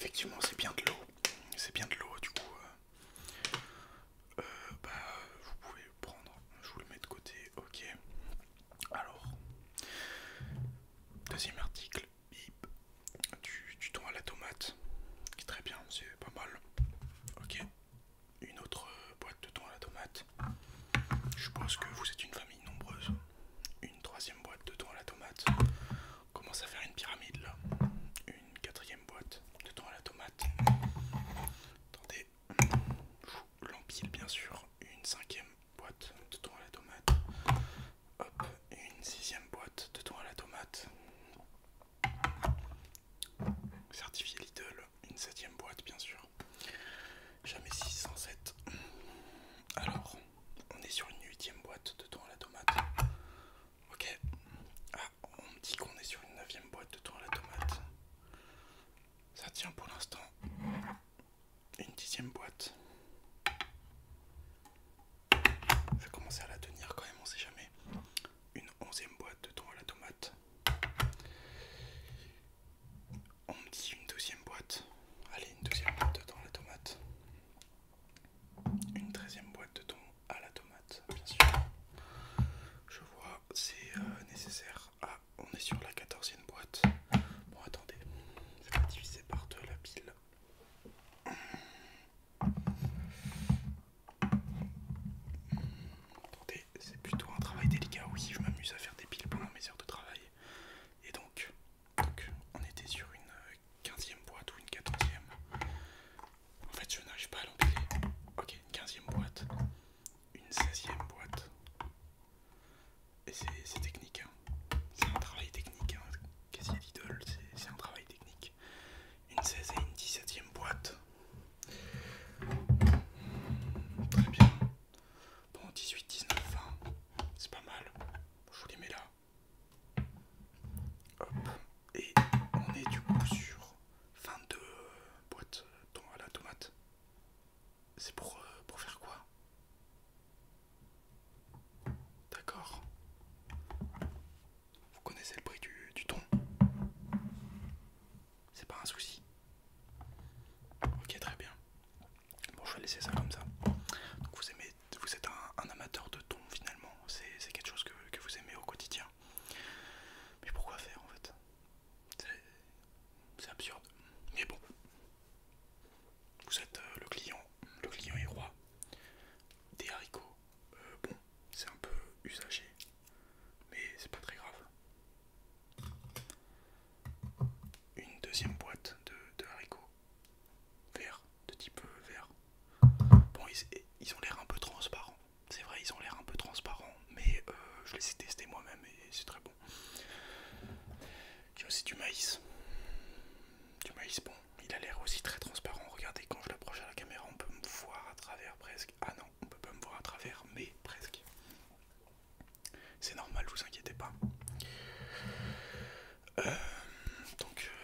effectivement, c'est bien de l'eau. C'est bien de l'eau, du coup. Bah, vous pouvez le prendre. Je vous le mets de côté. Ok. Alors, deuxième article. Bip. Du thon à la tomate. Qui est très bien, c'est pas mal. Ok. Une autre boîte de thon à la tomate. Je suppose que vous êtes une famille nombreuse. Une troisième boîte de thon à la tomate. On commence à faire une pyramide là. Une quatrième boîte de thon à la tomate. Attendez, je l'empile bien sûr. Une cinquième boîte de thon à la tomate. Hop, une sixième boîte de thon à la tomate. Certifié Lidl, une septième boîte bien sûr. Jamais 607. Alors, on est sur une huitième boîte de thon à la tomate. Ok. Ah, on me dit qu'on est sur une neuvième boîte de thon à la tomate. Ça tient pour l'instant. Une dixième boîte. Je vais commencer à la tenir quand même, on sait jamais. Une onzième boîte de thon à la tomate. On me dit une deuxième boîte. Allez, une deuxième boîte de thon à la tomate. Une treizième boîte de thon à la tomate, bien sûr. Je vois, c'est nécessaire. Ah, on est sur la quatorzième boîte. Bon, attendez. Je vais diviser par deux la pile. Attendez, c'est plutôt un travail délicat. Oui, je m'amuse à faire des piles pendant mes heures de travail. Et donc on était sur une quinzième boîte ou une quatorzième. En fait, je n'arrive pas à l'empiler. Ok, une quinzième boîte. Une seizième boîte. Et c'est technique, hein. C'est un travail technique, hein. Casier Lidl, c'est un travail technique. Une 16 et une 17e boîte. Très bien. Bon, 18, 19, 20. C'est pas mal. Je vous les mets là. Hop. Et on est du coup sur 22 boîtes thon à la tomate. C'est pour faire quoi? D'accord. Vous connaissez le prix du thon? C'est pas un souci. Ok, très bien. Bon, je vais laisser ça comme ça. Donc vous êtes un amateur de thon finalement. C'est quelque chose que vous aimez au quotidien. Mais pourquoi faire en fait? C'est absurde. Mais bon, vous êtes le client est roi. Des haricots, bon, c'est un peu usagé, mais c'est pas très grave. Une deuxième boîte de haricots verts, de type vert. Bon, ils ont l'air un peu transparents. C'est vrai, ils ont l'air un peu transparents, mais je les ai testés moi-même et c'est très bon. Il y a aussi du maïs. Du maïs, bon, il a l'air aussi très transparent. Regardez, quand je l'approche à la caméra, on peut me voir à travers presque. Ah non, on peut pas me voir à travers, mais presque. C'est normal, vous inquiétez pas.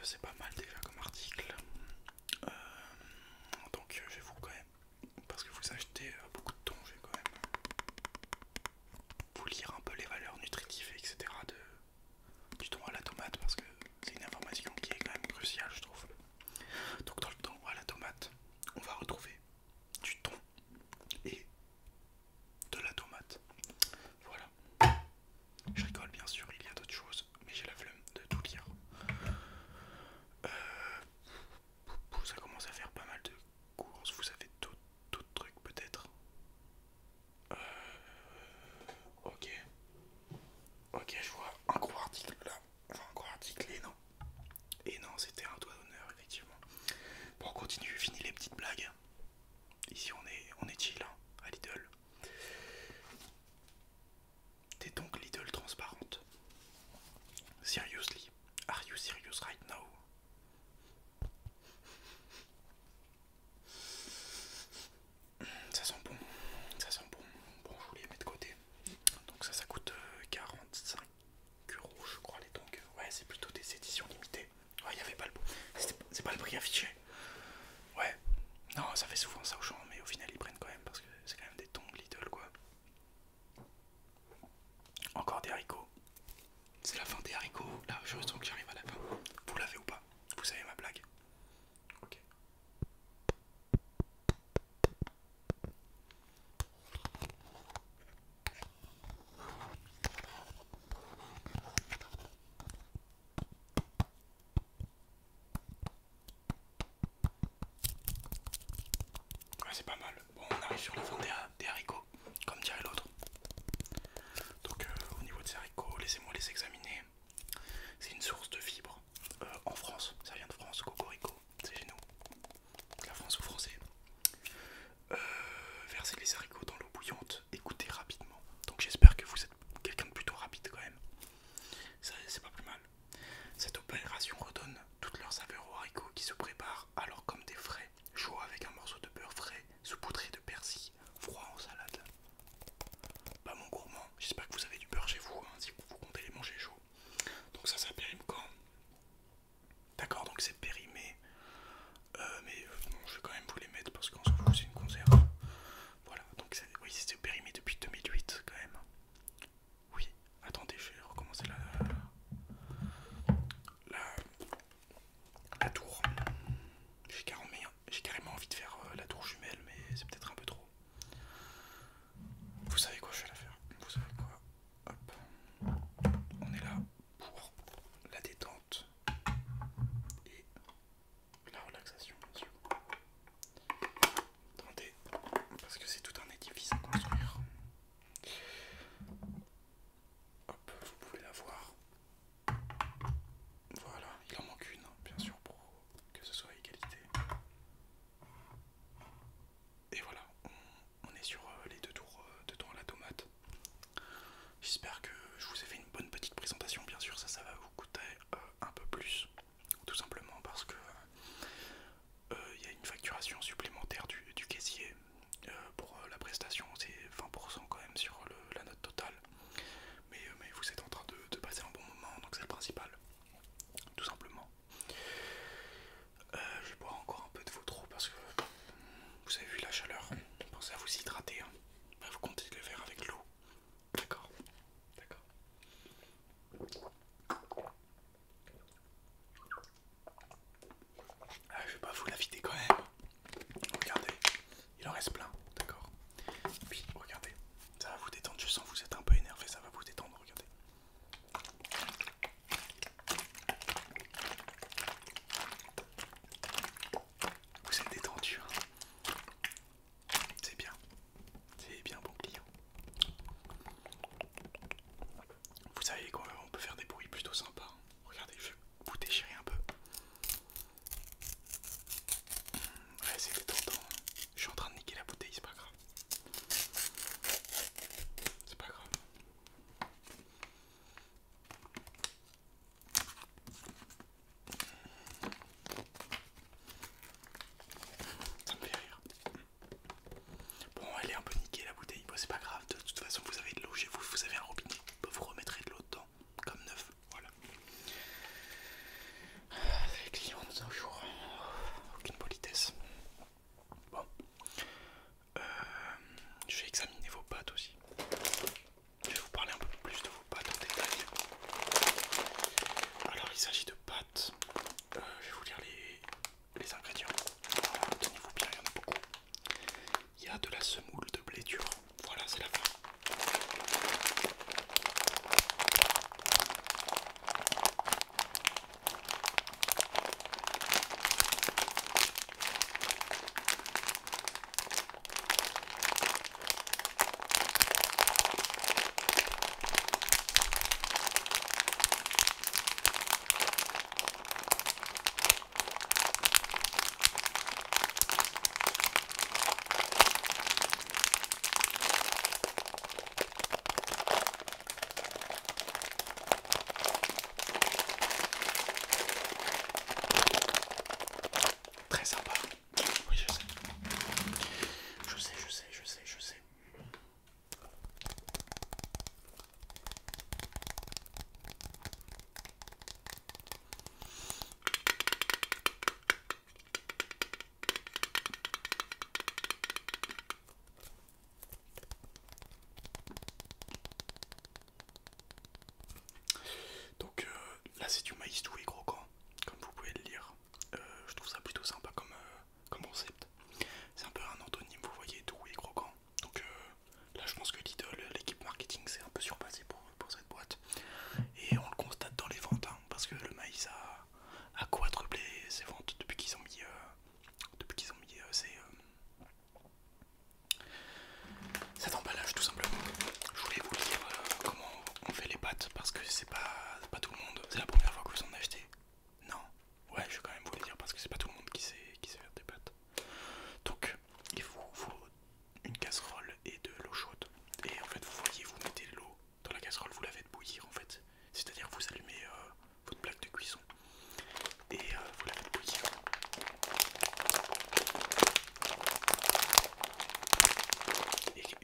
C'est pas mal déjà comme article. Euh, je vais vous quand même, parce que vous achetez beaucoup de thon, je vais quand même vous lire un peu les valeurs nutritives, etc. Du thon à la tomate, parce que c'est une information qui est quand même cruciale, je trouve. Donc dans le thon à la tomate, on va retrouver du thon et de la tomate. Voilà. Je rigole bien sûr, il y a d'autres choses, mais j'ai la flemme de tout lire. Ça commence à faire pas mal de courses, vous avez d'autres trucs peut-être. Ok, ok, je vois un gros article là, enfin un gros article et non c'était un doigt d'honneur effectivement. Bon on continue, fini les petites blagues. Ici on est chill hein, à Lidl. T'es donc Lidl transparente. Seriously, are you serious right now? Ça sent bon, ça sent bon. Bon, je vous les mets de côté. Donc ça coûte 45 euros, je crois, les tongs. Ouais, c'est plutôt des éditions limitées. Ouais, il n'y avait pas le bon. C'est pas le prix affiché. Ouais, non, ça fait souvent ça au champ, mais au final ils prennent quand même parce que c'est quand même des tongs Lidl quoi. Encore des haricots. C'est la fin des haricots. Là, je sens que j'arrive à la fin. Vous l'avez ou pas? Vous savez ma blague? Ok. c'est pas mal. Bon, on arrive sur la fin des haricots, comme dirait l'autre. Donc au niveau de ces haricots, laissez-moi les examiner. C'est une source de fibres en France, ça vient de France, cocorico, c'est chez nous. La France aux Français. Versez les haricots dans l'eau bouillante et goûtez rapidement. Donc j'espère que vous êtes quelqu'un de plutôt rapide quand même. C'est pas plus mal. Cette opération redonne toute leur saveur aux haricots qui se préparent alors comme des frais, chauds avec un morceau de beurre frais, saupoudré de persil, froid en salade. Bah mon gourmand, j'espère que vous avez du beurre chez vous, hein, si vous comptez les manger chauds. Donc ça périme quand? D'accord, donc c'est périmé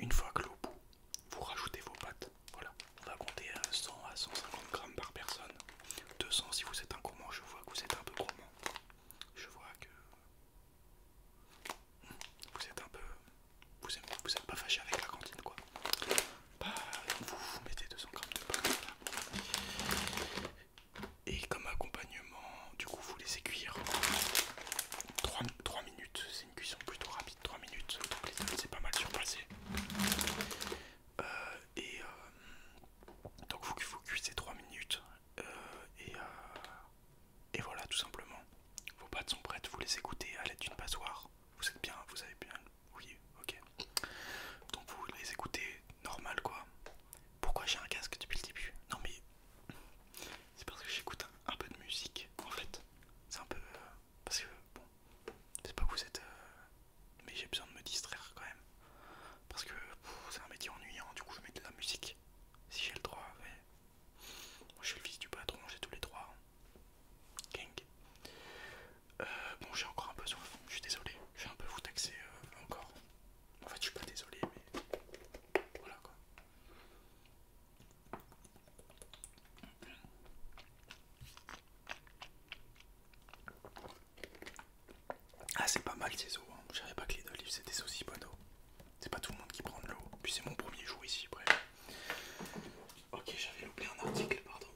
une fois que l'eau bout, vous rajoutez vos pâtes. Voilà, on va compter à 100 à 150 grammes par personne. 200 si vous êtes un gourmand, je vois que vous êtes un peu gourmand. Je vois que vous êtes un peu... Vous êtes pas fâché avec la cantine quoi. Bah, vous mettez 200 grammes de pâtes. Voilà. Et comme accompagnement, du coup vous laissez cuire 3 minutes. C'est une cuisson plutôt rapide, 3 minutes. Donc les œufs c'est pas mal surpassé. Et donc vous cuisez 3 minutes. Et, et voilà tout simplement. Vos pâtes sont prêtes, vous les écoutez à l'aide d'une passoire. Vous êtes bien, vous avez bien... Oui, ok. Donc vous les écoutez normal quoi. Pourquoi j'ai un casque depuis le début? Non mais... C'est parce que j'écoute un peu de musique en fait. C'est un peu... parce que bon... C'est pas que vous êtes... mais j'ai besoin de me distraire quand même. Parce que c'est un métier ennuyant, du coup je mets de la musique. Si j'ai le droit, mais... Moi je suis le fils du patron, j'ai tous les droits. Gang. Bon j'ai encore un peu soif, je suis désolé. Je vais un peu vous taxer encore. En fait je suis pas désolé mais... Voilà quoi. Ah c'est pas mal ces eaux, hein. Je savais pas que les d'olive c'était aussi bonne eau. C'est pas tout le monde qui prend de l'eau. Puis c'est mon premier jour ici, bref. Ok, j'avais loupé un article, pardon.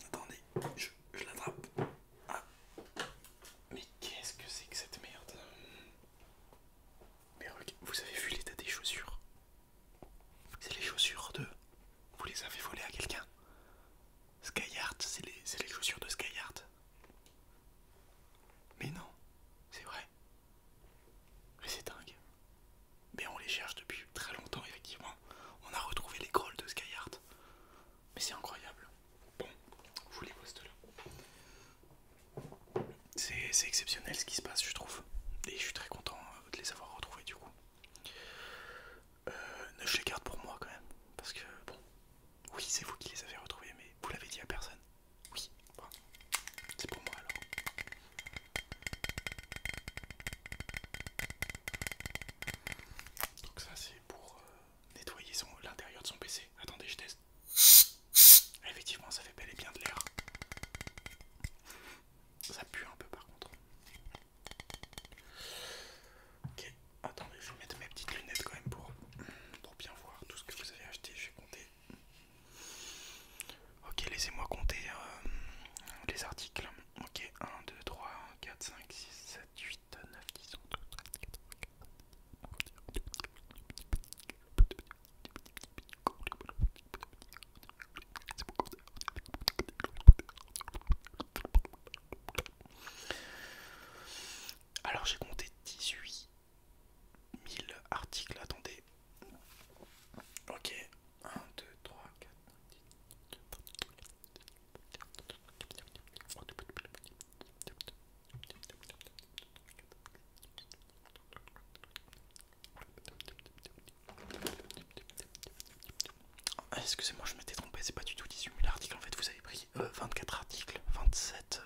Attendez, je l'attrape. Ah. Mais qu'est-ce que c'est que cette merde? Mais regarde, vous avez vu l'état des chaussures? C'est les chaussures de... Vous les avez volées à quelqu'un? Skyheart, c'est les chaussures de Skyheart. Mais non, c'est vrai. Mais c'est dingue. Mais on les cherche depuis très longtemps, effectivement. On a retrouvé les grolles de Skyheart. Mais c'est incroyable. Bon, je vous les poste là. C'est exceptionnel ce qui se passe, je trouve. Et je suis très content de les avoir retrouvés du coup. Je les garde pour moi quand même. Parce que, bon, oui, c'est vous qui les avez retrouvés, mais vous l'avez dit à personne. Oui, bon, c'est pour moi alors. Donc ça c'est pour nettoyer l'intérieur de son PC. Attendez, je teste. Effectivement, ça fait bel et bien de l'air. Ça pue un peu par contre. Ok, attendez, je vais mettre mes petites lunettes quand même pour bien voir tout ce que vous avez acheté. Je vais compter. Ok, laissez-moi compter les articles. Ok, 1, 2, 3, 4, 5, 6, 7, 8, 9, 10, 11, 12, 13, 14, 15. Alors j'ai compté 18 000 articles, attendez. Ok, 1, 2, 3, 4, 5, excusez-moi, je m'étais trompé, c'est pas du tout 18 000 articles, en fait vous avez pris 24 articles, 27